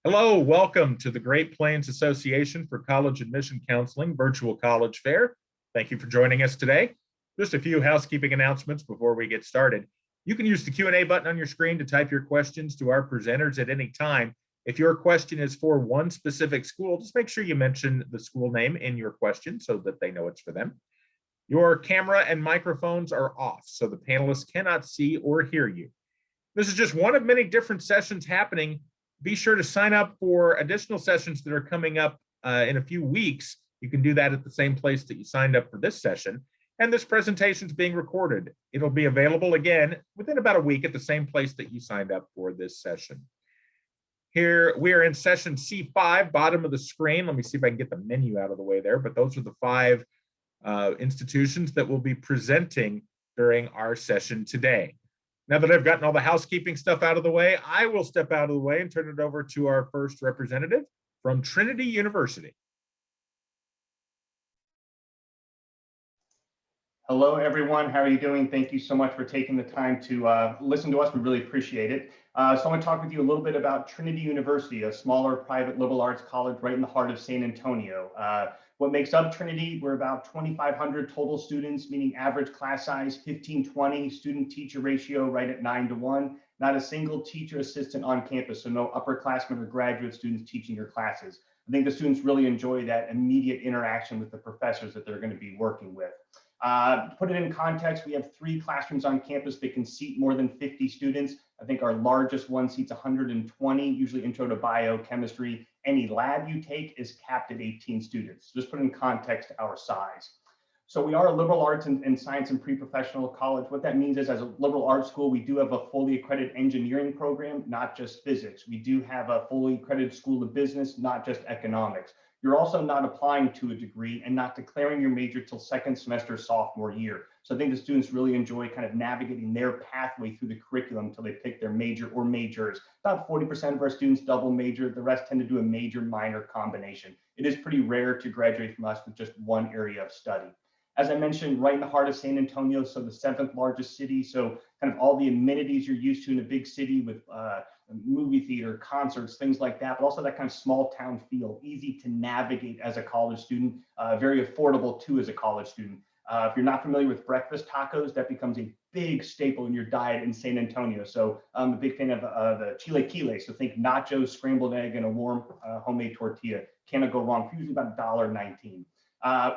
Hello, welcome to the Great Plains Association for College Admission Counseling Virtual College Fair. Thank you for joining us today. Just a few housekeeping announcements before we get started. You can use the Q&A button on your screen to type your questions to our presenters at any time. If your question is for one specific school, just make sure you mention the school name in your question so that they know it's for them. Your camera and microphones are off, so the panelists cannot see or hear you. This is just one of many different sessions happening. Be sure to sign up for additional sessions that are coming up in a few weeks. You can do that at the same place that you signed up for this session. And this presentation is being recorded. It'll be available again within about a week at the same place that you signed up for this session. Here we are in session C5, bottom of the screen. Let me see if I can get the menu out of the way there, but those are the five institutions that will be presenting during our session today. Now that I've gotten all the housekeeping stuff out of the way, I will step out of the way and turn it over to our first representative from Trinity University. Hello, everyone. How are you doing? Thank you so much for taking the time to listen to us. We really appreciate it. So I'm going to talk with you a little bit about Trinity University, a smaller private liberal arts college right in the heart of San Antonio. What makes up Trinity? We're about 2,500 total students, meaning average class size 15-20, student-teacher ratio right at 9-to-1. Not a single teacher assistant on campus, so no upperclassmen or graduate students teaching your classes. I think the students really enjoy that immediate interaction with the professors that they're going to be working with. To put it in context, we have 3 classrooms on campus that can seat more than 50 students. I think our largest one seats 120, usually intro to biochemistry. Any lab you take is capped at 18 students. Just put in context our size. So we are a liberal arts and science and pre-professional college. What that means is, as a liberal arts school, we do have a fully accredited engineering program, not just physics. We do have a fully accredited school of business, not just economics. You're also not applying to a degree and not declaring your major till second semester sophomore year. So I think the students really enjoy kind of navigating their pathway through the curriculum until they pick their major or majors. About 40% of our students double major. The rest tend to do a major minor combination. It is pretty rare to graduate from us with just one area of study. As I mentioned, right in the heart of San Antonio, so the 7th largest city. So kind of all the amenities you're used to in a big city with movie theater, concerts, things like that, but also that kind of small town feel, easy to navigate as a college student, very affordable too as a college student. If you're not familiar with breakfast tacos, that becomes a big staple in your diet in San Antonio. So I'm a big fan of the chilaquiles. So think nachos, scrambled egg, and a warm homemade tortilla. Cannot go wrong. Usually about $1.19.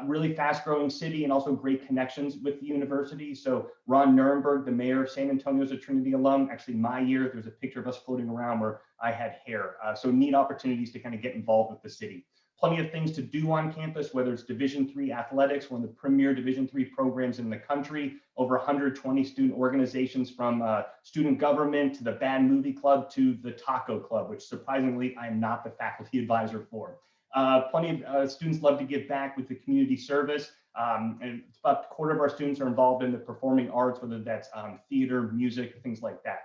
Really fast growing city and also great connections with the university. So Ron Nirenberg, the mayor of San Antonio, is a Trinity alum. Actually, my year, there's a picture of us floating around where I had hair. So neat opportunities to kind of get involved with the city. Plenty of things to do on campus, whether it's Division III athletics, one of the premier Division III programs in the country, over 120 student organizations from student government to the band movie club to the taco club, which surprisingly, I am not the faculty advisor for. Plenty of students love to give back with the community service. And about a quarter of our students are involved in the performing arts, whether that's theater, music, things like that.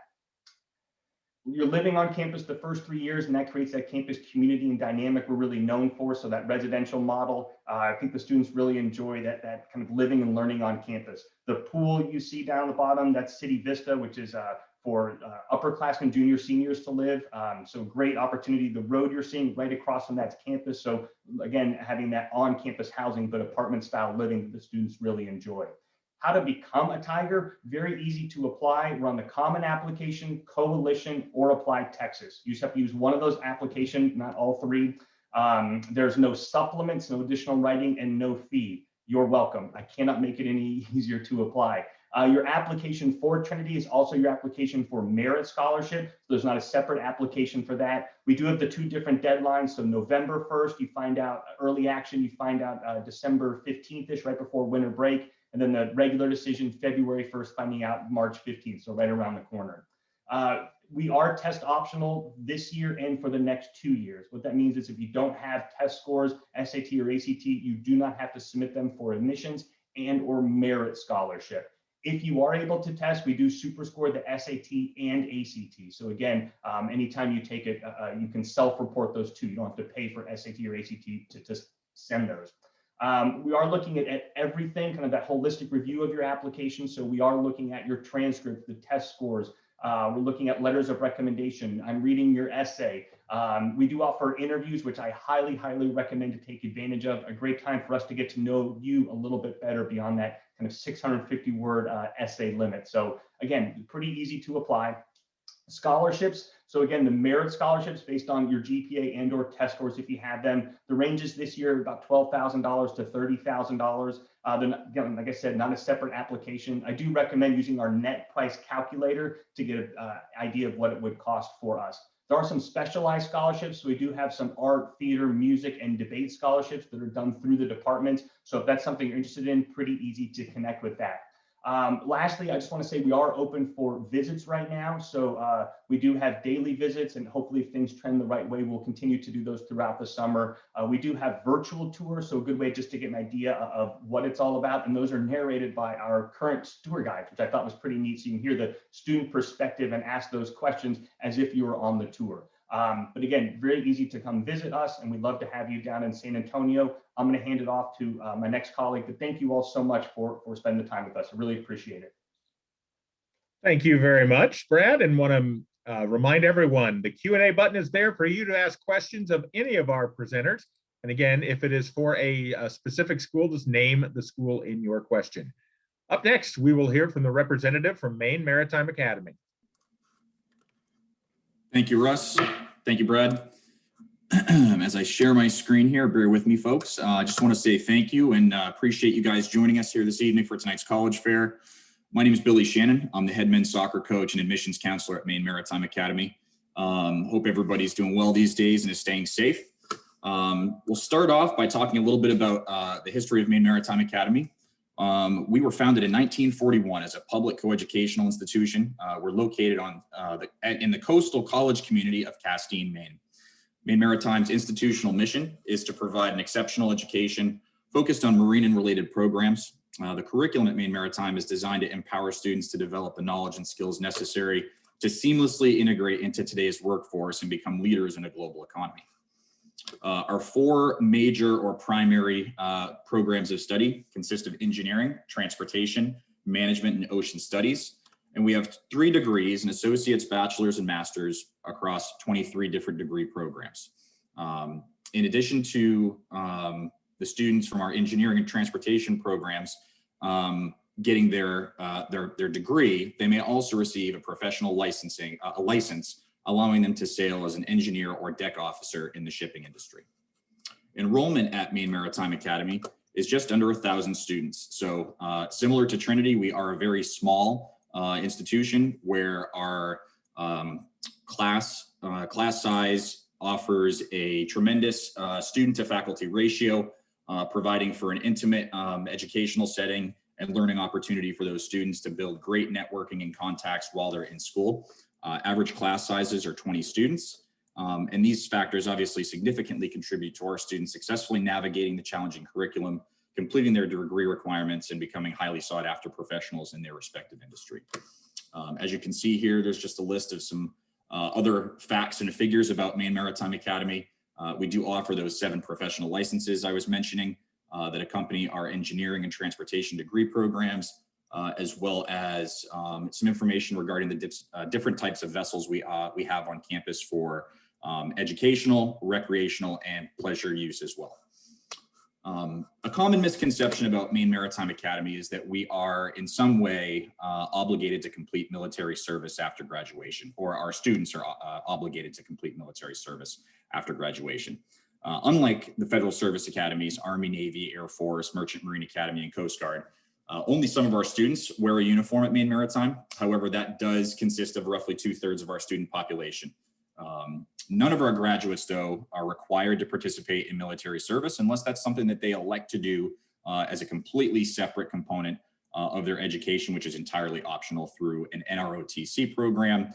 You're living on campus the first 3 years, and that creates that campus community and dynamic we're really known for. So that residential model, I think the students really enjoy that kind of living and learning on campus. The pool you see down the bottom, that's City Vista, which is for upperclassmen, juniors, seniors to live. So great opportunity. The road you're seeing right across from that's campus. So again, having that on-campus housing, but apartment style living that the students really enjoy. How to become a Tiger, very easy to apply. We're on the Common Application, Coalition, or Apply Texas. You just have to use one of those applications, not all 3. There's no supplements, no additional writing, and no fee. You're welcome. I cannot make it any easier to apply. Your application for Trinity is also your application for merit scholarship. So there's not a separate application for that. We do have the 2 different deadlines. So November 1st, you find out early action, you find out December 15th-ish, right before winter break. And then the regular decision, February 1st, finding out March 15th, so right around the corner. We are test optional this year and for the next 2 years. What that means is if you don't have test scores, SAT or ACT, you do not have to submit them for admissions and or merit scholarship. If you are able to test, we do super score the SAT and ACT. So again, anytime you take it, you can self-report those 2. You don't have to pay for SAT or ACT to send those. We are looking at everything, kind of that holistic review of your application. So we are looking at your transcript, the test scores, We're looking at letters of recommendation. I'm reading your essay. We do offer interviews, which I highly, highly recommend to take advantage of. A great time for us to get to know you a little bit better beyond that kind of 650 word essay limit. So again, pretty easy to apply. Scholarships. So again, the merit scholarships based on your GPA and or test scores, if you have them, the ranges this year about $12,000 to $30,000. Then again, like I said, not a separate application. I do recommend using our net price calculator to get an idea of what it would cost for us. There are some specialized scholarships. So we do have some art, theater, music, and debate scholarships that are done through the department. So if that's something you're interested in, pretty easy to connect with that. Lastly, I just want to say we are open for visits right now. So we do have daily visits, and hopefully if things trend the right way, we'll continue to do those throughout the summer. We do have virtual tours, so a good way just to get an idea of what it's all about. And those are narrated by our current tour guide, which I thought was pretty neat. So you can hear the student perspective and ask those questions as if you were on the tour. But again, very easy to come visit us, and we'd love to have you down in San Antonio. I'm going to hand it off to my next colleague, but thank you all so much for spending the time with us. I really appreciate it. Thank you very much, Brad, and want to remind everyone the Q&A button is there for you to ask questions of any of our presenters. And again, if it is for a specific school, just name the school in your question. Up next, we will hear from the representative from Maine Maritime Academy. Thank you, Russ. Thank you, Brad. As I share my screen here, bear with me, folks. I just want to say thank you and appreciate you guys joining us here this evening for tonight's college fair. My name is Billy Shannon. I'm the head men's soccer coach and admissions counselor at Maine Maritime Academy. Hope everybody's doing well these days and is staying safe. We'll start off by talking a little bit about the history of Maine Maritime Academy. We were founded in 1941 as a public coeducational institution. We're located on in the coastal college community of Castine, Maine. Maine Maritime's institutional mission is to provide an exceptional education focused on marine and related programs. The curriculum at Maine Maritime is designed to empower students to develop the knowledge and skills necessary to seamlessly integrate into today's workforce and become leaders in a global economy. Our four major or primary programs of study consist of engineering, transportation, management, and ocean studies. And we have 3 degrees, an associate's, bachelor's, and master's across 23 different degree programs. In addition to the students from our engineering and transportation programs getting their degree, they may also receive a professional licensing, a license, allowing them to sail as an engineer or deck officer in the shipping industry. Enrollment at Maine Maritime Academy is just under 1,000 students. So similar to Trinity, we are a very small institution where our class size offers a tremendous student to faculty ratio, providing for an intimate educational setting and learning opportunity for those students to build great networking and contacts while they're in school. Average class sizes are 20 students. And these factors obviously significantly contribute to our students successfully navigating the challenging curriculum, completing their degree requirements, and becoming highly sought after professionals in their respective industry. As you can see here, there's just a list of some other facts and figures about Maine Maritime Academy. We do offer those 7 professional licenses I was mentioning that accompany our engineering and transportation degree programs, as well as some information regarding the different types of vessels we have on campus for educational, recreational, and pleasure use as well. A common misconception about Maine Maritime Academy is that we are in some way obligated to complete military service after graduation, or our students are obligated to complete military service after graduation. Unlike the federal service academies, Army, Navy, Air Force, Merchant Marine Academy, and Coast Guard, only some of our students wear a uniform at Maine Maritime. However, that does consist of roughly 2/3 of our student population. None of our graduates, though, are required to participate in military service unless that's something that they elect to do as a completely separate component of their education, which is entirely optional through an NROTC program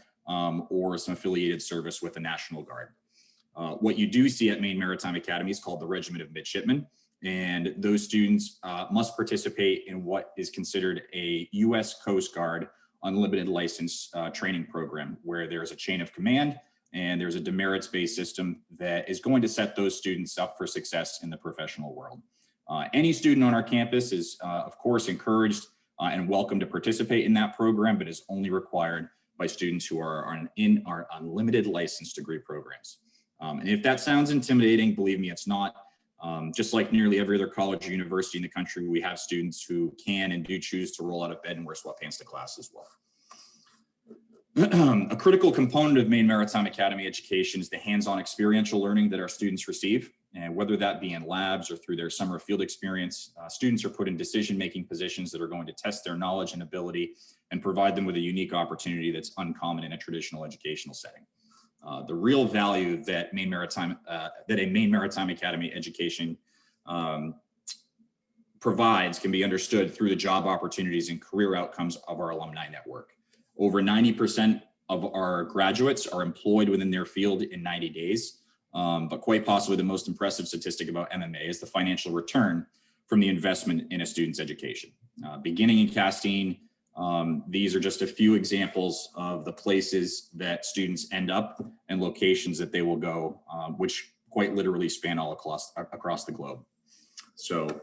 or some affiliated service with the National Guard. What you do see at Maine Maritime Academy is called the Regiment of Midshipmen, and those students must participate in what is considered a U.S. Coast Guard unlimited license training program, where there's a chain of command and there's a demerits-based system that is going to set those students up for success in the professional world. Any student on our campus is, of course, encouraged and welcome to participate in that program, but is only required by students who are in our unlimited licensed degree programs. And if that sounds intimidating, believe me, it's not. Just like nearly every other college or university in the country, we have students who can and do choose to roll out of bed and wear sweatpants to class as well. A critical component of Maine Maritime Academy education is the hands-on experiential learning that our students receive. And whether that be in labs or through their summer field experience, students are put in decision-making positions that are going to test their knowledge and ability and provide them with a unique opportunity that's uncommon in a traditional educational setting. The real value that a Maine Maritime Academy education provides can be understood through the job opportunities and career outcomes of our alumni network. Over 90% of our graduates are employed within their field in 90 days, but quite possibly the most impressive statistic about MMA is the financial return from the investment in a student's education. Beginning in Castine, these are just a few examples of the places that students end up and locations that they will go, which quite literally span all across the globe. So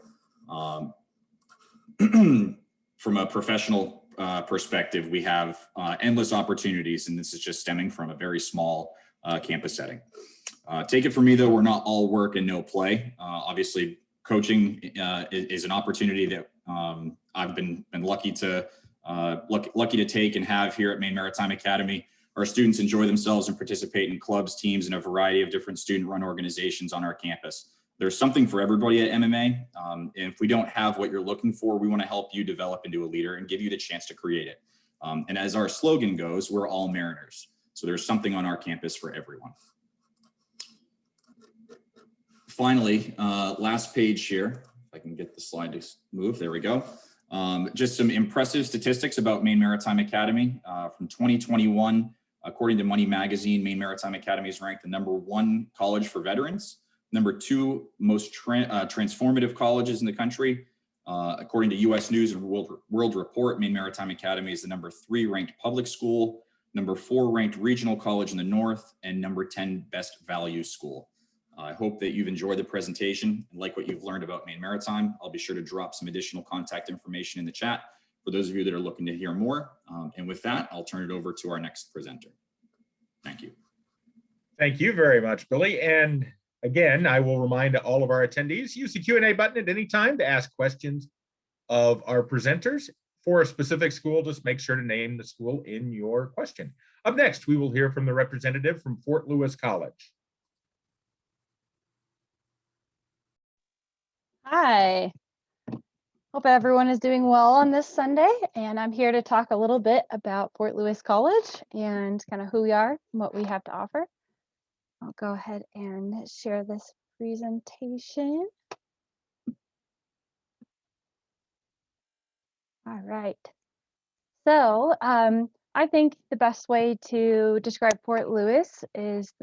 from a professional perspective, we have endless opportunities, and this is just stemming from a very small campus setting. Take it from me though, we're not all work and no play. Obviously, coaching is an opportunity that I've been lucky to take and have here at Maine Maritime Academy. Our students enjoy themselves and participate in clubs, teams, and a variety of different student-run organizations on our campus. There's something for everybody at MMA. And if we don't have what you're looking for, we want to help you develop into a leader and give you the chance to create it. And as our slogan goes, we're all mariners. So there's something on our campus for everyone. Finally, last page here, if I can get the slide to move, there we go. Just some impressive statistics about Maine Maritime Academy. From 2021, according to Money Magazine, Maine Maritime Academy is ranked the #1 college for veterans, #2 most transformative colleges in the country. According to US News and World Report, Maine Maritime Academy is the #3 ranked public school, #4 ranked regional college in the North, and #10 best value school. I hope that you've enjoyed the presentation and like what you've learned about Maine Maritime. I'll be sure to drop some additional contact information in the chat for those of you that are looking to hear more. And with that, I'll turn it over to our next presenter. Thank you. Thank you very much, Billy. And again, I will remind all of our attendees, use the Q&A button at any time to ask questions of our presenters. For a specific school, just make sure to name the school in your question. Up next, we will hear from the representative from Fort Lewis College. Hi, hope everyone is doing well on this Sunday, and I'm here to talk a little bit about Fort Lewis College and kind of who we are and what we have to offer. I'll go ahead and share this presentation. All right, so I think the best way to describe Fort Lewis is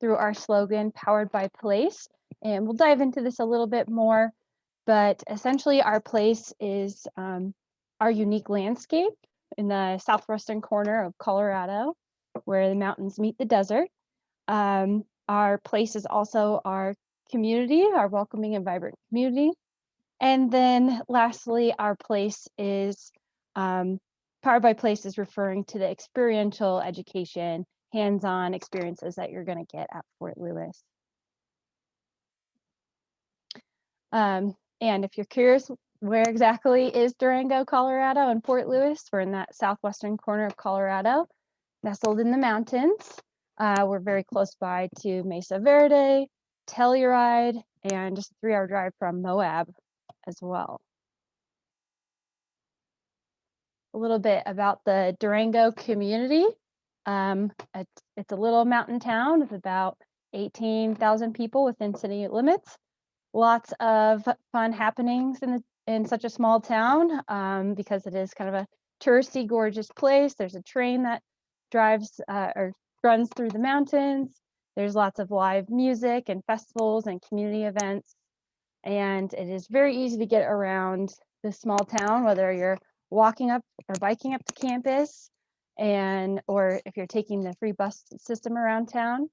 through our slogan, Powered by Place. And we'll dive into this a little bit more, but essentially our place is our unique landscape in the southwestern corner of Colorado, where the mountains meet the desert. Our place is also our community, our welcoming and vibrant community. And then lastly, our place is, Powered by Place is referring to the experiential education, hands-on experiences that you're going to get at Fort Lewis. And if you're curious, where exactly is Durango, Colorado, and Fort Lewis? We're in that southwestern corner of Colorado, nestled in the mountains. We're very close by to Mesa Verde, Telluride, and just a 3-hour drive from Moab as well. A little bit about the Durango community. It's a little mountain town with about 18,000 people within city limits. Lots of fun happenings in such a small town because it is kind of a touristy, gorgeous place. There's a train that drives or runs through the mountains. There's lots of live music and festivals and community events. And it is very easy to get around this small town, whether you're walking up or biking up to campus, or if you're taking the free bus system around town.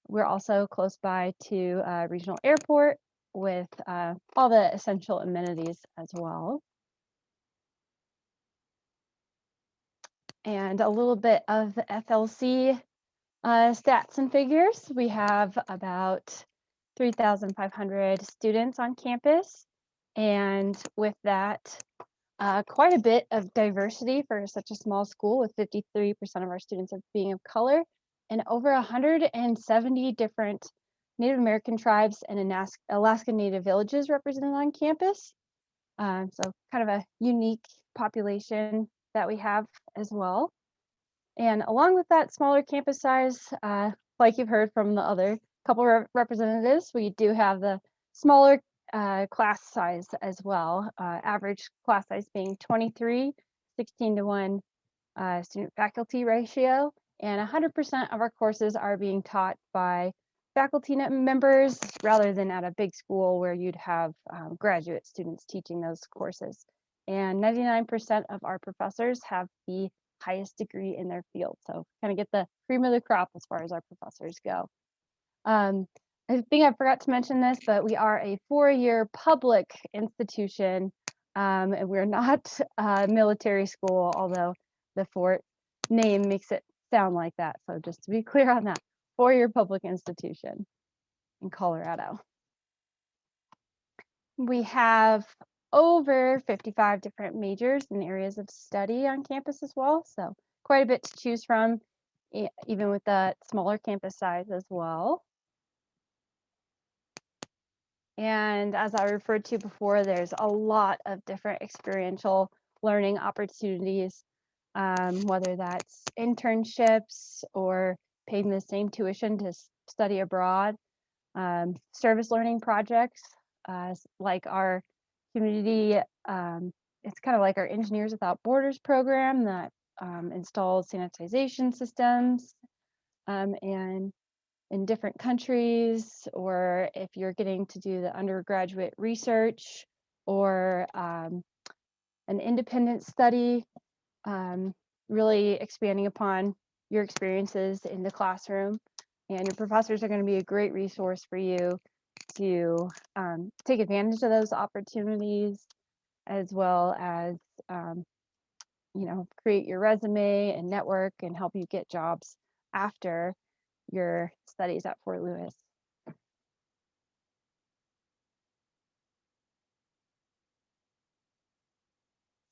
We're also close by to a regional airport with all the essential amenities as well. And a little bit of the FLC stats and figures. We have about 3,500 students on campus. And with that, quite a bit of diversity for such a small school, with 53% of our students being of color, and over 170 different Native American tribes and Alaska Native villages represented on campus. So kind of a unique population that we have as well. And along with that smaller campus size, like you've heard from the other couple representatives, we do have the smaller class size as well. Average class size being 23, 16:1 student faculty ratio, and 100% of our courses are being taught by faculty members rather than at a big school where you'd have graduate students teaching those courses. And 99% of our professors have the highest degree in their field. So kind of get the cream of the crop as far as our professors go. I think I forgot to mention this, but we are a 4-year public institution, and we're not a military school, although the fort name makes it sound like that. So just to be clear on that, 4-year public institution in Colorado. We have over 55 different majors and areas of study on campus as well. So quite a bit to choose from, even with the smaller campus size as well. And as I referred to before, there's a lot of different experiential learning opportunities, whether that's internships or paying the same tuition to study abroad, service learning projects, like our community, it's kind of like our Engineers Without Borders program that installs sanitization systems and in different countries, or if you're getting to do the undergraduate research or an independent study, really expanding upon your experiences in the classroom. And your professors are going to be a great resource for you to take advantage of those opportunities, as well as create your resume and network and help you get jobs after your studies at Fort Lewis.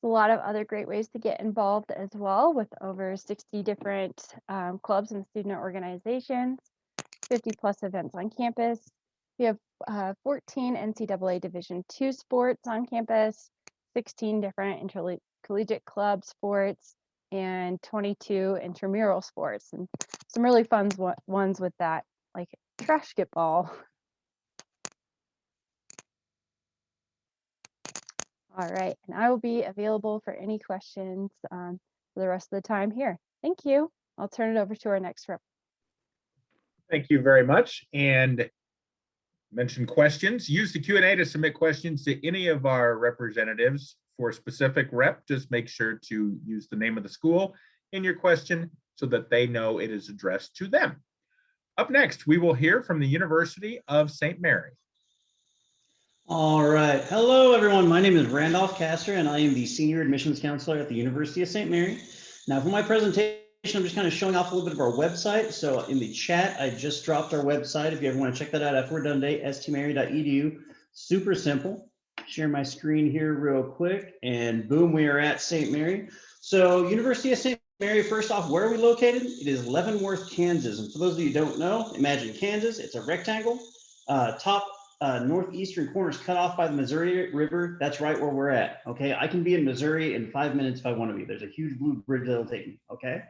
A lot of other great ways to get involved as well, with over 60 different clubs and student organizations, 50 plus events on campus. We have 14 NCAA Division II sports on campus, 16 different intercollegiate club sports, and 22 intramural sports, and some really fun ones with that, like basketball. All right, and I will be available for any questions for the rest of the time here. Thank you. I'll turn it over to our next rep. Thank you very much. And mention questions. Use the Q&A to submit questions to any of our representatives. For a specific rep, just make sure to use the name of the school in your question so that they know it is addressed to them. Up next, we will hear from the University of St. Mary. All right. Hello, everyone. My name is Randolph Castor, and I am the Senior Admissions Counselor at the University of St. Mary. Now, for my presentation, I'm just kind of showing off a little bit of our website. So in the chat, I just dropped our website. If you ever want to check that out after we're done today, stmary.edu. Super simple. Share my screen here real quick, and boom, we are at St. Mary. So University of St. Mary, first off, where are we located? It is Leavenworth, Kansas. And for those of you who don't know, imagine Kansas. It's a rectangle. Top northeastern corner is cut off by the Missouri River. That's right where we're at. Okay, I can be in Missouri in 5 minutes if I want to be. There's a huge blue bridge that'll take me. Okay,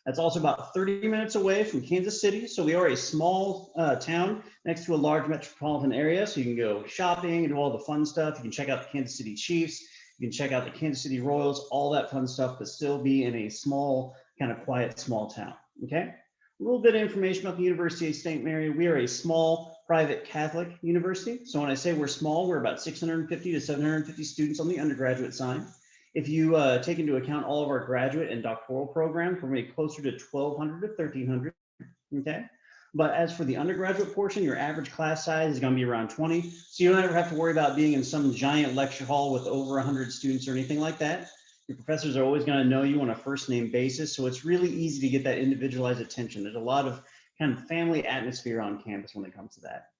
that's also about 30 minutes away from Kansas City. So we are a small town next to a large metropolitan area. So you can go shopping and do all the fun stuff. You can check out the Kansas City Chiefs. You can check out the Kansas City Royals, all that fun stuff, but still be in a small, kind of quiet, small town. Okay. A little bit of information about the University of St. Mary. We are a small private Catholic university. So when I say we're small, we're about 650 to 750 students on the undergraduate side. If you take into account all of our graduate and doctoral programs, we're maybe closer to 1,200 to 1,300. Okay. But as for the undergraduate portion, your average class size is going to be around 20. So you don't ever have to worry about being in some giant lecture hall with over 100 students or anything like that. Your professors are always going to know you on a first name basis. So it's really easy to get that individualized attention. There's a lot of kind of family atmosphere on campus when it comes to that.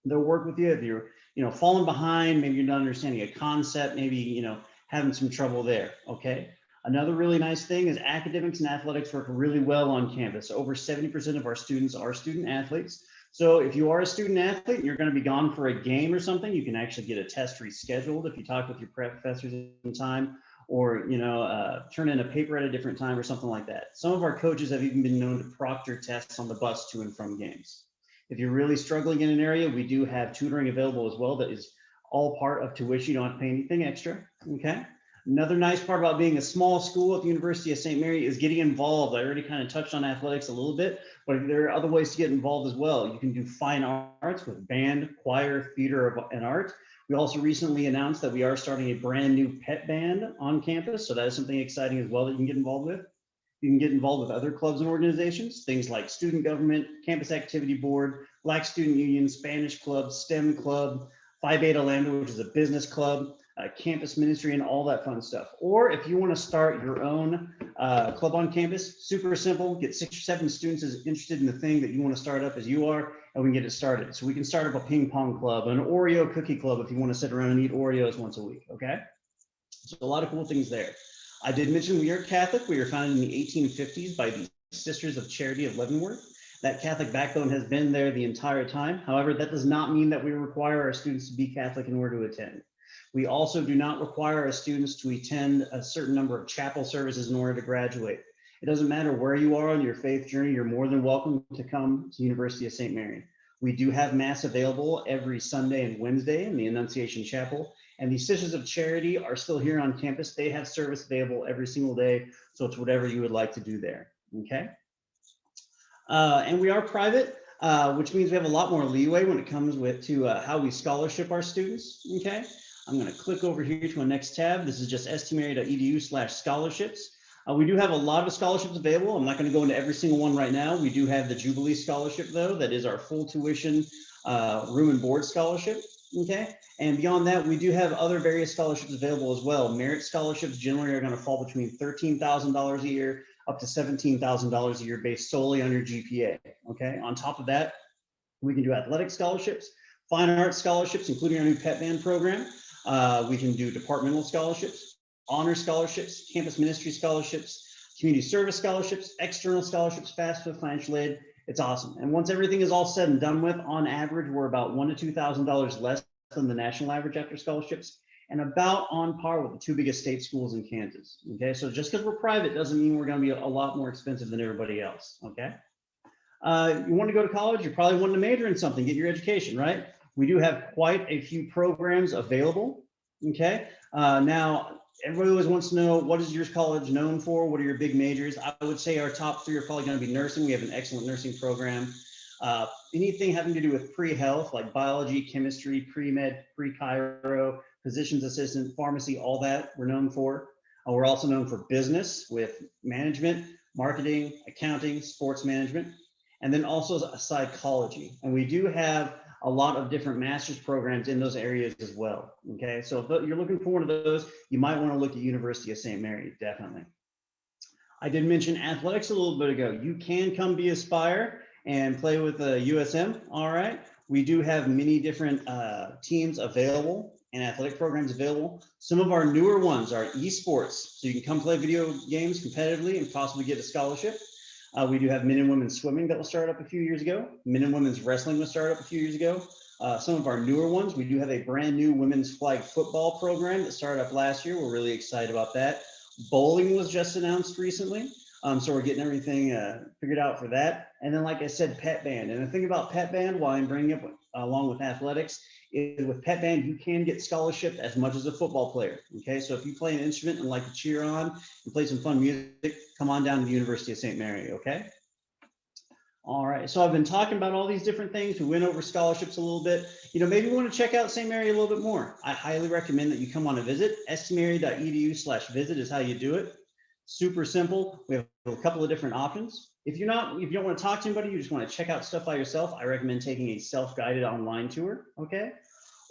They'll work with you if you're, falling behind, maybe you're not understanding a concept, maybe, having some trouble there. Okay. Another really nice thing is academics and athletics work really well on campus. Over 70% of our students are student athletes. So if you are a student athlete and you're going to be gone for a game or something, you can actually get a test rescheduled if you talk with your professors in time, or turn in a paper at a different time or something like that. Some of our coaches have even been known to proctor tests on the bus to and from games. If you're really struggling in an area, we do have tutoring available as well that is all part of tuition. You don't have to pay anything extra. Okay. Another nice part about being a small school at the University of St. Mary is getting involved. I already kind of touched on athletics a little bit, but there are other ways to get involved as well. You can do fine arts with band, choir, theater, and art. We also recently announced that we are starting a brand new pet band on campus. So that is something exciting as well that you can get involved with. You can get involved with other clubs and organizations, things like student government, campus activity board, Black Student Union, Spanish club, STEM club, Phi Beta Lambda, which is a business club, campus ministry, and all that fun stuff. Or if you want to start your own club on campus, super simple, get 6 or 7 students as interested in the thing that you want to start up as you are, and we can get it started. So we can start up a ping pong club, an Oreo cookie club if you want to sit around and eat Oreos once a week, okay? So a lot of cool things there. I did mention we are Catholic. We were founded in the 1850s by the Sisters of Charity of Leavenworth. That Catholic backbone has been there the entire time. However, that does not mean that we require our students to be Catholic in order to attend. We also do not require our students to attend a certain number of chapel services in order to graduate. It doesn't matter where you are on your faith journey, you're more than welcome to come to University of St. Mary. We do have Mass available every Sunday and Wednesday in the Annunciation Chapel, and the Sisters of Charity are still here on campus. They have service available every single day, so it's whatever you would like to do there, okay? And we are private, which means we have a lot more leeway when it comes to how we scholarship our students, okay? I'm going to click over here to a next tab. This is just stmary.edu/scholarships. We do have a lot of scholarships available. I'm not going to go into every single one right now. We do have the Jubilee Scholarship, though. That is our full tuition room and board scholarship, okay? And beyond that, we do have other various scholarships available as well. Merit scholarships generally are going to fall between $13,000 a year up to $17,000 a year based solely on your GPA, okay? On top of that, we can do athletic scholarships, fine arts scholarships, including our new pet band program. We can do departmental scholarships, honor scholarships, campus ministry scholarships, community service scholarships, external scholarships, FAFSA, financial aid. It's awesome. And once everything is all said and done with, on average, we're about $1,000 to $2,000 less than the national average after scholarships, and about on par with the 2 biggest state schools in Kansas. Okay, so just because we're private doesn't mean we're going to be a lot more expensive than everybody else. Okay, you want to go to college, you're probably wanting to major in something, get your education, right? We do have quite a few programs available. Okay, now everybody always wants to know, what is your college known for? What are your big majors? I would say our top 3 are probably going to be nursing. We have an excellent nursing program. Anything having to do with pre-health, like biology, chemistry, pre-med, pre-chiro, physician's assistant, pharmacy, all that we're known for. We're also known for business with management, marketing, accounting, sports management, and then also psychology. And we do have a lot of different master's programs in those areas as well. Okay, so if you're looking for one of those, you might want to look at University of St. Mary, definitely. I did mention athletics a little bit ago. You can come be Aspire and play with USM, all right? We do have many different teams available and athletic programs available. Some of our newer ones are esports, so you can come play video games competitively and possibly get a scholarship. We do have men and women's swimming that was started up a few years ago. Men and women's wrestling was started up a few years ago. Some of our newer ones, we do have a brand new women's flag football program that started up last year. We're really excited about that. Bowling was just announced recently. So we're getting everything figured out for that. And then, like I said, pet band. And the thing about pet band, while I'm bringing up along with athletics, is with pet band, you can get scholarship as much as a football player. Okay, so if you play an instrument and like to cheer on and play some fun music, come on down to the University of St. Mary, okay? All right, so I've been talking about all these different things. We went over scholarships a little bit. You know, maybe you want to check out St. Mary a little bit more. I highly recommend that you come on a visit. stmary.edu/visit is how you do it. Super simple. We have a couple of different options. If you don't want to talk to anybody, you just want to check out stuff by yourself, I recommend taking a self-guided online tour, okay?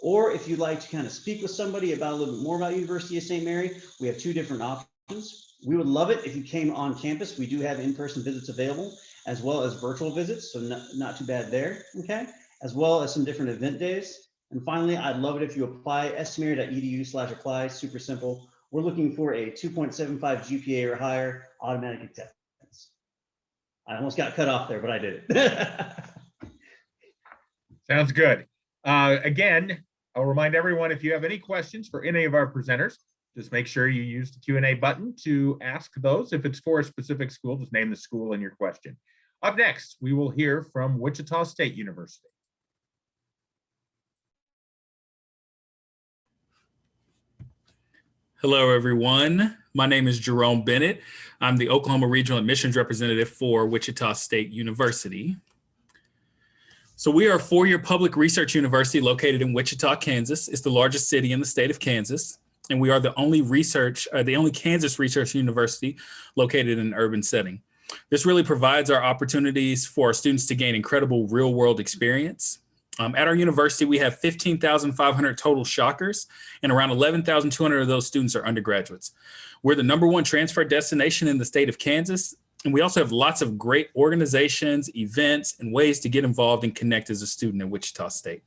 Or if you'd like to kind of speak with somebody about a little bit more about University of St. Mary, we have two different options. We would love it if you came on campus. We do have in-person visits available as well as virtual visits, so not too bad there, okay? As well as some different event days. And finally, I'd love it if you apply stmary.edu/apply, super simple. We're looking for a 2.75 GPA or higher, automatic acceptance. I almost got cut off there, but I did it. Sounds good. Again, I'll remind everyone, if you have any questions for any of our presenters, just make sure you use the Q&A button to ask those. If it's for a specific school, just name the school in your question. Up next, we will hear from Wichita State University. Hello, everyone. My name is Jerome Bennett. I'm the Oklahoma Regional Admissions Representative for Wichita State University. So we are a four-year public research university located in Wichita, Kansas. It's the largest city in the state of Kansas. And we are the only Kansas research university located in an urban setting. This really provides our opportunities for our students to gain incredible real-world experience. At our university, we have 15,500 total shockers, and around 11,200 of those students are undergraduates. We're the #1 transfer destination in the state of Kansas, and we also have lots of great organizations, events, and ways to get involved and connect as a student at Wichita State.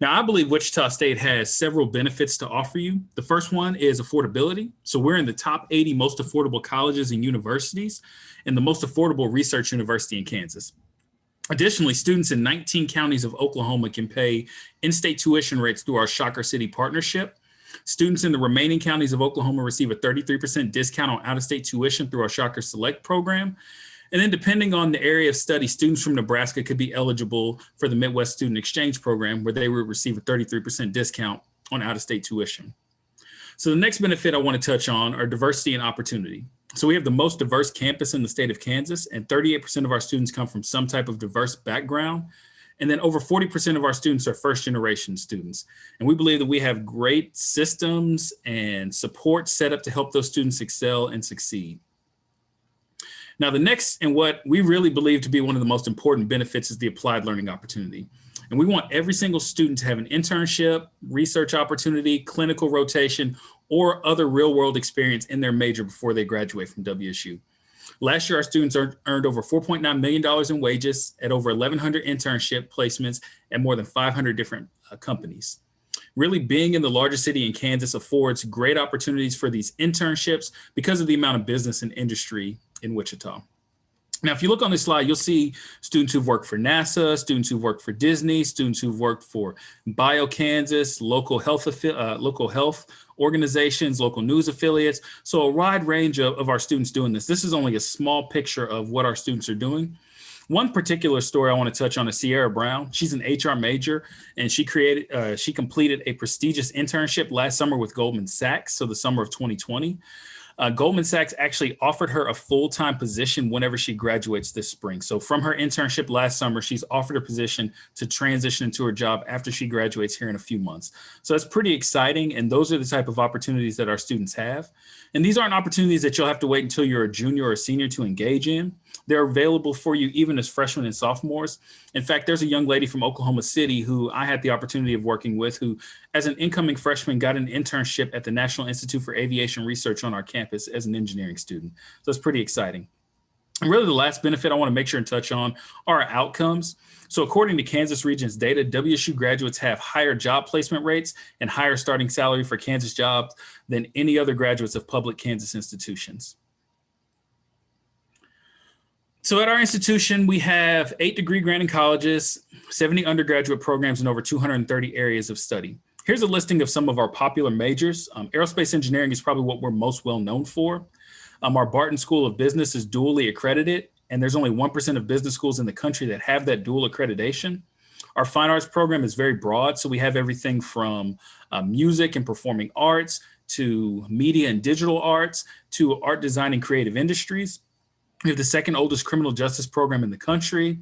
Now, I believe Wichita State has several benefits to offer you. The first one is affordability. So we're in the top 80 most affordable colleges and universities and the most affordable research university in Kansas. Additionally, students in 19 counties of Oklahoma can pay in-state tuition rates through our Shocker City partnership. Students in the remaining counties of Oklahoma receive a 33% discount on out-of-state tuition through our Shocker Select program. And then depending on the area of study, students from Nebraska could be eligible for the Midwest Student Exchange Program, where they would receive a 33% discount on out-of-state tuition. So the next benefit I want to touch on are diversity and opportunity. So we have the most diverse campus in the state of Kansas, and 38% of our students come from some type of diverse background. And then over 40% of our students are first-generation students. And we believe that we have great systems and support set up to help those students excel and succeed. Now, the next, and what we really believe to be one of the most important benefits, is the applied learning opportunity. And we want every single student to have an internship, research opportunity, clinical rotation, or other real-world experience in their major before they graduate from WSU. Last year, our students earned over $4.9 million in wages at over 1,100 internship placements at more than 500 different companies. Really, being in the largest city in Kansas affords great opportunities for these internships because of the amount of business and industry in Wichita. Now, if you look on this slide, you'll see students who've worked for NASA, students who've worked for Disney, students who've worked for BioKansas, local health organizations, local news affiliates. So a wide range of our students doing this. This is only a small picture of what our students are doing. One particular story I want to touch on is Sierra Brown. She's an HR major, and she completed a prestigious internship last summer with Goldman Sachs, so the summer of 2020. Goldman Sachs actually offered her a full-time position whenever she graduates this spring. So from her internship last summer, she's offered a position to transition into her job after she graduates here in a few months. So that's pretty exciting. And those are the type of opportunities that our students have. And these aren't opportunities that you'll have to wait until you're a junior or a senior to engage in. They're available for you even as freshmen and sophomores. In fact, there's a young lady from Oklahoma City who I had the opportunity of working with, who as an incoming freshman got an internship at the National Institute for Aviation Research on our campus as an engineering student. So it's pretty exciting. And really the last benefit I want to make sure and touch on are our outcomes. So according to Kansas Region's data, WSU graduates have higher job placement rates and higher starting salary for Kansas jobs than any other graduates of public Kansas institutions. So at our institution, we have 8 degree granting colleges, 70 undergraduate programs, and over 230 areas of study. Here's a listing of some of our popular majors. Aerospace engineering is probably what we're most well known for. Our Barton School of Business is dually accredited, and there's only 1% of business schools in the country that have that dual accreditation. Our fine arts program is very broad, so we have everything from music and performing arts to media and digital arts to art design and creative industries. We have the second oldest criminal justice program in the country.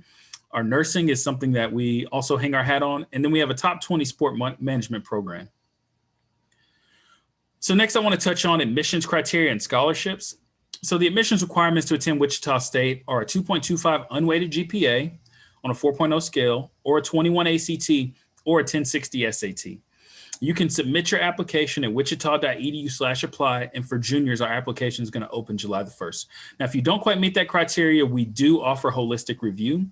Our nursing is something that we also hang our hat on. And then we have a top 20 sport management program. So next I want to touch on admissions criteria and scholarships. So the admissions requirements to attend Wichita State are a 2.25 unweighted GPA on a 4.0 scale, or a 21 ACT, or a 1060 SAT. You can submit your application at wichita.edu/apply. And for juniors, our application is going to open July the 1st. Now, if you don't quite meet that criteria, we do offer holistic review.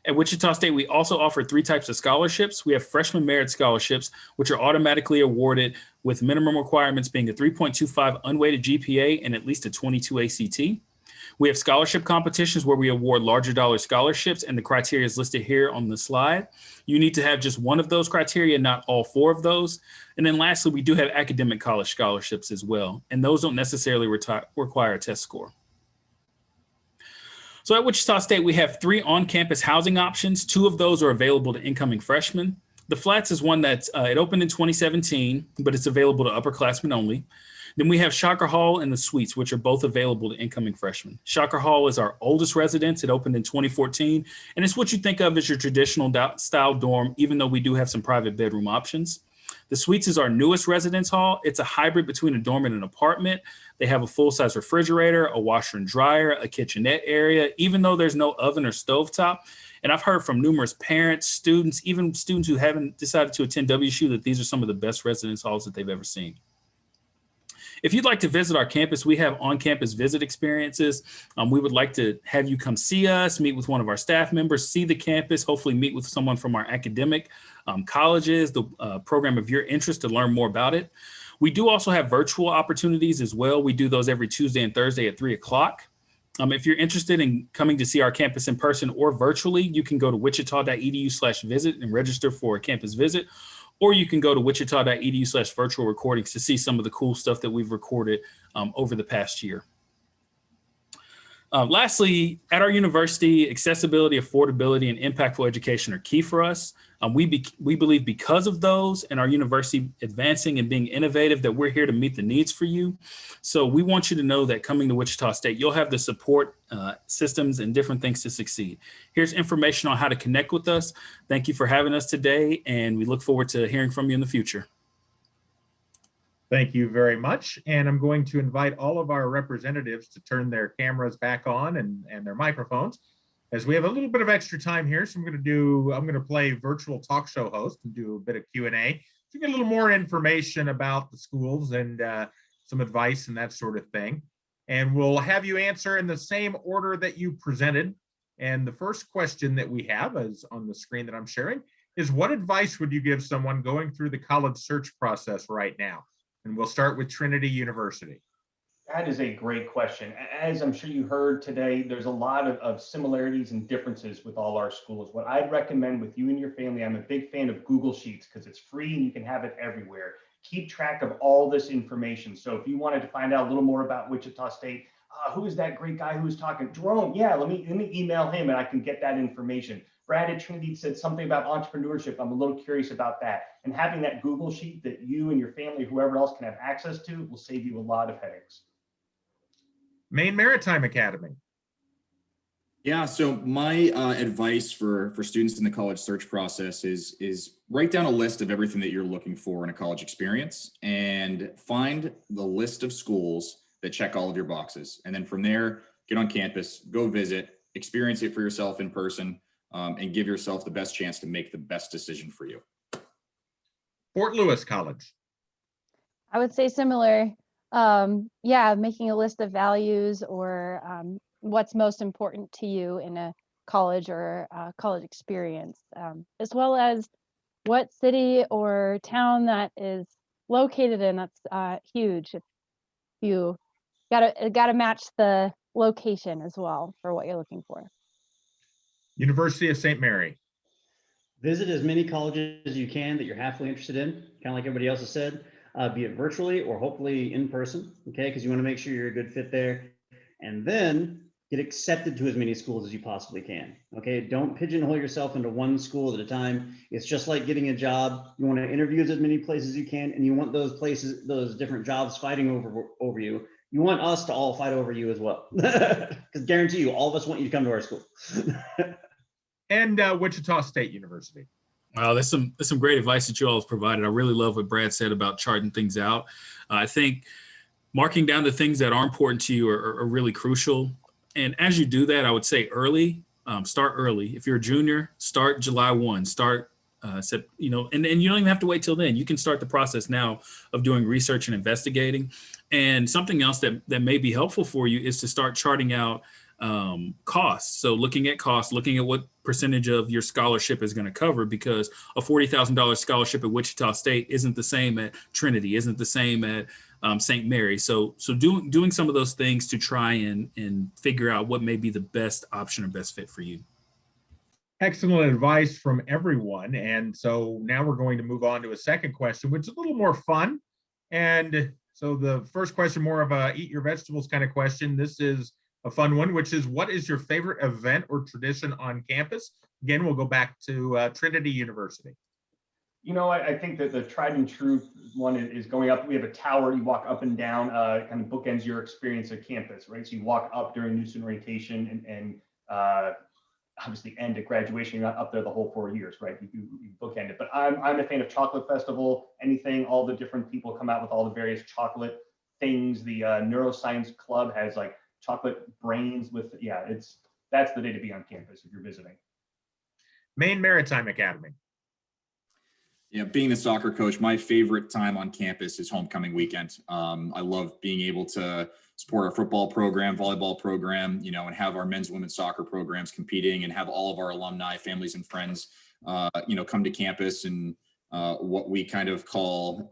At Wichita State, we also offer 3 types of scholarships. We have freshman merit scholarships, which are automatically awarded with minimum requirements being a 3.25 unweighted GPA and at least a 22 ACT. We have scholarship competitions where we award larger dollar scholarships, and the criteria is listed here on the slide. You need to have just one of those criteria, not all 4 of those. And then lastly, we do have academic college scholarships as well, and those don't necessarily require a test score. So at Wichita State, we have 3 on-campus housing options. 2 of those are available to incoming freshmen. The Flats is one that it opened in 2017, but it's available to upperclassmen only. Then we have Shocker Hall and the Suites, which are both available to incoming freshmen. Shocker Hall is our oldest residence. It opened in 2014, and it's what you think of as your traditional style dorm, even though we do have some private bedroom options. The Suites is our newest residence hall. It's a hybrid between a dorm and an apartment. They have a full-size refrigerator, a washer and dryer, a kitchenette area, even though there's no oven or stovetop. And I've heard from numerous parents, students, even students who haven't decided to attend WSU that these are some of the best residence halls that they've ever seen. If you'd like to visit our campus, we have on-campus visit experiences. We would like to have you come see us, meet with one of our staff members, see the campus, hopefully meet with someone from our academic colleges, the program of your interest to learn more about it. We do also have virtual opportunities as well. We do those every Tuesday and Thursday at 3 o'clock. If you're interested in coming to see our campus in person or virtually, you can go to wichita.edu/visit and register for a campus visit. Or you can go to wichita.edu/virtual recordings to see some of the cool stuff that we've recorded over the past year. Lastly, at our university, accessibility, affordability, and impactful education are key for us. We believe because of those and our university advancing and being innovative that we're here to meet the needs for you. So we want you to know that coming to Wichita State, you'll have the support systems and different things to succeed. Here's information on how to connect with us. Thank you for having us today, and we look forward to hearing from you in the future. Thank you very much. And I'm going to invite all of our representatives to turn their cameras back on and their microphones, as we have a little bit of extra time here. So I'm going to play virtual talk show host and do a bit of Q&A to get a little more information about the schools and some advice and that sort of thing. And we'll have you answer in the same order that you presented. And the first question that we have is on the screen that I'm sharing is, what advice would you give someone going through the college search process right now? And we'll start with Trinity University. That is a great question. As I'm sure you heard today, there's a lot of similarities and differences with all our schools. What I'd recommend with you and your family, I'm a big fan of Google Sheets because it's free and you can have it everywhere. Keep track of all this information. So if you wanted to find out a little more about Wichita State, who is that great guy who was talking? Jerome, yeah, let me email him and I can get that information. Brad at Trinity said something about entrepreneurship. I'm a little curious about that. And having that Google Sheet that you and your family, whoever else can have access to, will save you a lot of headaches. Maine Maritime Academy. Yeah, so my advice for students in the college search process is write down a list of everything that you're looking for in a college experience and find the list of schools that check all of your boxes. And then from there, get on campus, go visit, experience it for yourself in person, and give yourself the best chance to make the best decision for you. Fort Lewis College. I would say similar. Yeah, making a list of values or what's most important to you in a college or college experience, as well as what city or town that is located in. That's huge. If you gotta match the location as well for what you're looking for. University of St. Mary. Visit as many colleges as you can that you're halfway interested in, kind of like everybody else has said, be it virtually or hopefully in person, okay? Because you want to make sure you're a good fit there. And then get accepted to as many schools as you possibly can, okay? Don't pigeonhole yourself into one school at a time. It's just like getting a job. You want to interview as many places as you can, and you want those places, those different jobs fighting over you. You want us to all fight over you as well. Because guarantee you, all of us want you to come to our school. And Wichita State University. Wow, that's some great advice that you all have provided. I really love what Brad said about charting things out. I think marking down the things that are important to you are really crucial. And as you do that, I would say start early. If you're a junior, start July 1. Start and you don't even have to wait till then. You can start the process now of doing research and investigating. And something else that may be helpful for you is to start charting out costs. So looking at costs, looking at what percentage of your scholarship is going to cover, because a $40,000 scholarship at Wichita State isn't the same at Trinity, isn't the same at St. Mary. So doing some of those things to try and figure out what may be the best option or best fit for you. Excellent advice from everyone. And so now we're going to move on to a second question, which is a little more fun. And so the first question, more of a eat your vegetables kind of question. This is a fun one, which is, what is your favorite event or tradition on campus? Again, we'll go back to Trinity University. I think that the tried and true one is going up. We have a tower you walk up and down, kind of bookends your experience at campus, right? So you walk up during new student orientation and obviously end at graduation. You're not up there the whole 4 years, right? You bookend it. But I'm a fan of Chocolate Festival. Anything, all the different people come out with all the various chocolate things. The Neuroscience Club has like chocolate brains with, that's the day to be on campus if you're visiting. Maine Maritime Academy. Yeah, being the soccer coach, my favorite time on campus is homecoming weekend. I love being able to support our football program, volleyball program, and have our men's and women's soccer programs competing, and have all of our alumni, families, and friends, come to campus, and what we kind of call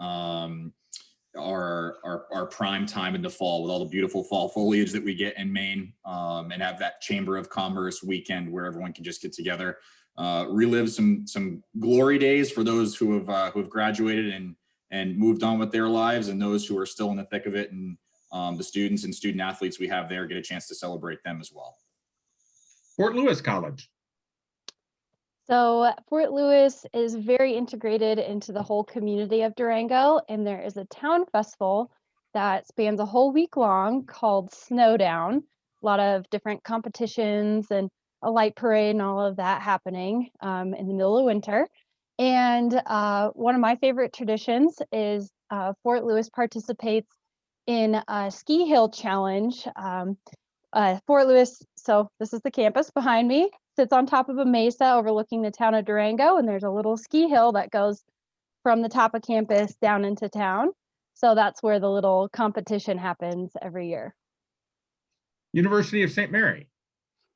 our prime time in the fall, with all the beautiful fall foliage that we get in Maine, and have that Chamber of Commerce weekend where everyone can just get together, relive some glory days for those who have graduated and moved on with their lives, and those who are still in the thick of it, and the students and student athletes we have there get a chance to celebrate them as well. Fort Lewis College. So Fort Lewis is very integrated into the whole community of Durango, and there is a town festival that spans a whole week long called Snowdown. A lot of different competitions and a light parade and all of that happening in the middle of winter. And one of my favorite traditions is Fort Lewis participates in a ski hill challenge. Fort Lewis, so this is the campus behind me, sits on top of a mesa overlooking the town of Durango, and there's a little ski hill that goes from the top of campus down into town. So that's where the little competition happens every year. University of St. Mary.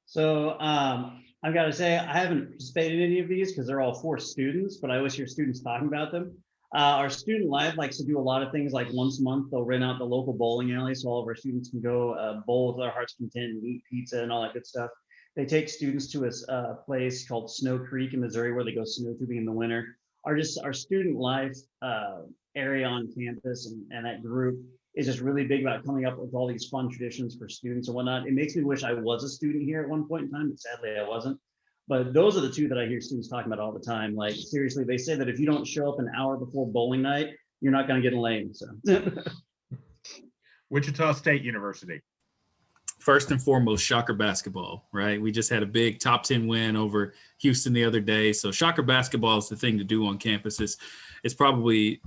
So I've got to say, I haven't participated in any of these because they're all for students, but I always hear students talking about them. Our student life likes to do a lot of things. Like once a month, they'll rent out the local bowling alley so all of our students can go bowl with their heart's content and eat pizza and all that good stuff. They take students to a place called Snow Creek in Missouri where they go snow tubing in the winter. Our student life area on campus and that group is just really big about coming up with all these fun traditions for students and whatnot. It makes me wish I was a student here at one point in time, but sadly I wasn't. But those are the two that I hear students talking about all the time. Like seriously, they say that if you don't show up an hour before bowling night, you're not going to get a lane. So Wichita State University. First and foremost, Shocker basketball, right? We just had a big top 10 win over Houston the other day. So Shocker basketball is the thing to do on campus. It's probably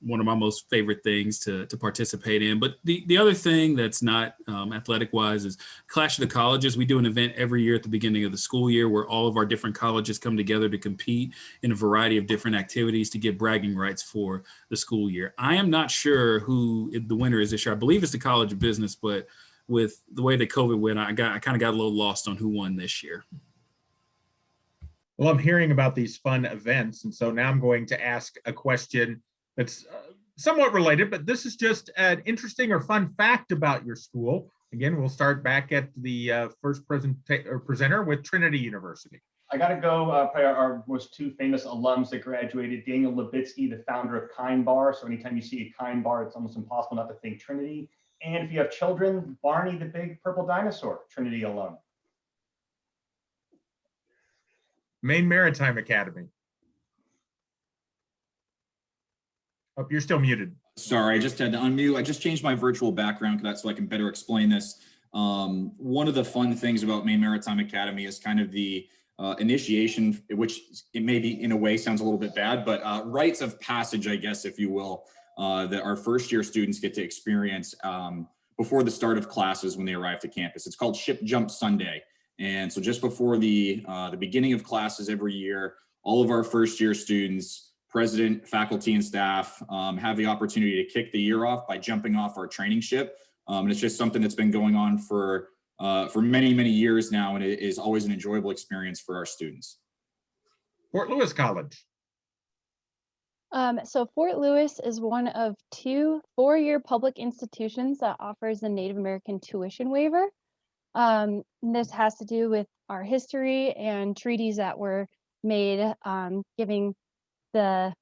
one of my most favorite things to participate in. But the other thing that's not athletic wise is Clash of the Colleges. We do an event every year at the beginning of the school year where all of our different colleges come together to compete in a variety of different activities to get bragging rights for the school year. I am not sure who the winner is this year. I believe it's the College of Business, but with the way that COVID went, I kind of got a little lost on who won this year. Well, I'm hearing about these fun events. And so now I'm going to ask a question that's somewhat related, but this is just an interesting or fun fact about your school. Again, we'll start back at the first presenter with Trinity University. I got to go, probably our most two famous alums that graduated, Daniel Levitsky, the founder of Kind Bar. So anytime you see a Kind Bar, it's almost impossible not to think Trinity. And if you have children, Barney, the big purple dinosaur, Trinity alum. Maine Maritime Academy. Oh, you're still muted. Sorry, I just had to unmute. I just changed my virtual background so I can better explain this. One of the fun things about Maine Maritime Academy is kind of the initiation, which it maybe in a way sounds a little bit bad, but rites of passage, I guess, if you will, that our first year students get to experience before the start of classes when they arrive to campus. It's called Ship Jump Sunday. And so just before the beginning of classes every year, all of our first-year students, president, faculty, and staff have the opportunity to kick the year off by jumping off our training ship. And it's just something that's been going on for many, many years now, and it is always an enjoyable experience for our students. Fort Lewis College. So Fort Lewis is one of 2 four-year public institutions that offers a Native American tuition waiver. This has to do with our history and treaties that were made, giving the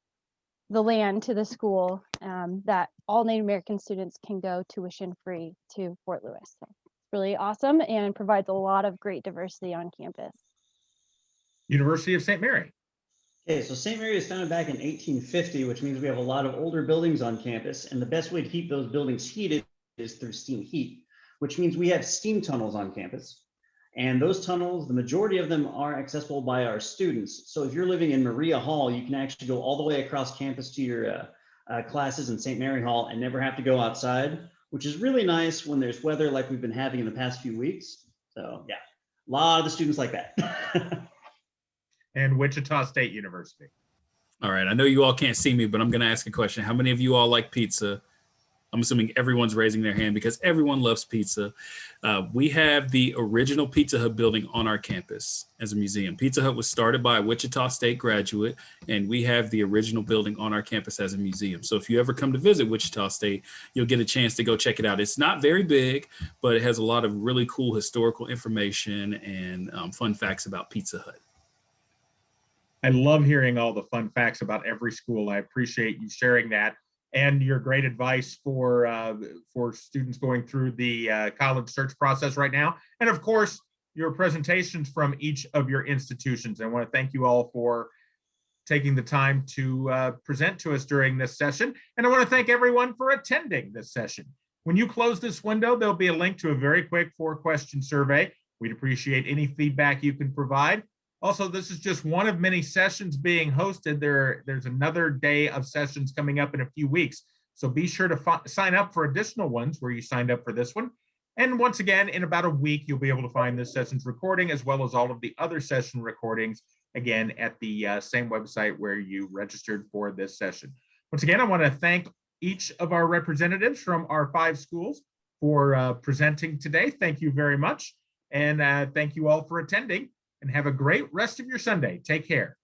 land to the school, that all Native American students can go tuition free to Fort Lewis. So it's really awesome and provides a lot of great diversity on campus. University of St. Mary. Okay, so St. Mary was founded back in 1850, which means we have a lot of older buildings on campus, and the best way to keep those buildings heated is through steam heat, which means we have steam tunnels on campus. And those tunnels, the majority of them are accessible by our students. So if you're living in Maria Hall, you can actually go all the way across campus to your classes in St. Mary Hall and never have to go outside, which is really nice when there's weather like we've been having in the past few weeks. So yeah, a lot of the students like that. And Wichita State University. All right. I know you all can't see me, but I'm going to ask a question. How many of you all like pizza? I'm assuming everyone's raising their hand because everyone loves pizza. We have the original Pizza Hut building on our campus as a museum. Pizza Hut was started by a Wichita State graduate, and we have the original building on our campus as a museum. So if you ever come to visit Wichita State, you'll get a chance to go check it out. It's not very big, but it has a lot of really cool historical information and fun facts about Pizza Hut. I love hearing all the fun facts about every school. I appreciate you sharing that and your great advice for students going through the college search process right now. And of course, your presentations from each of your institutions. I want to thank you all for taking the time to present to us during this session. And I want to thank everyone for attending this session. When you close this window, there'll be a link to a very quick 4-question survey. We'd appreciate any feedback you can provide. Also, this is just one of many sessions being hosted. There's another day of sessions coming up in a few weeks. So be sure to sign up for additional ones where you signed up for this one. And once again, in about a week, you'll be able to find this session's recording as well as all of the other session recordings, again, at the same website where you registered for this session. Once again, I want to thank each of our representatives from our 5 schools for presenting today. Thank you very much. And thank you all for attending. And have a great rest of your Sunday. Take care.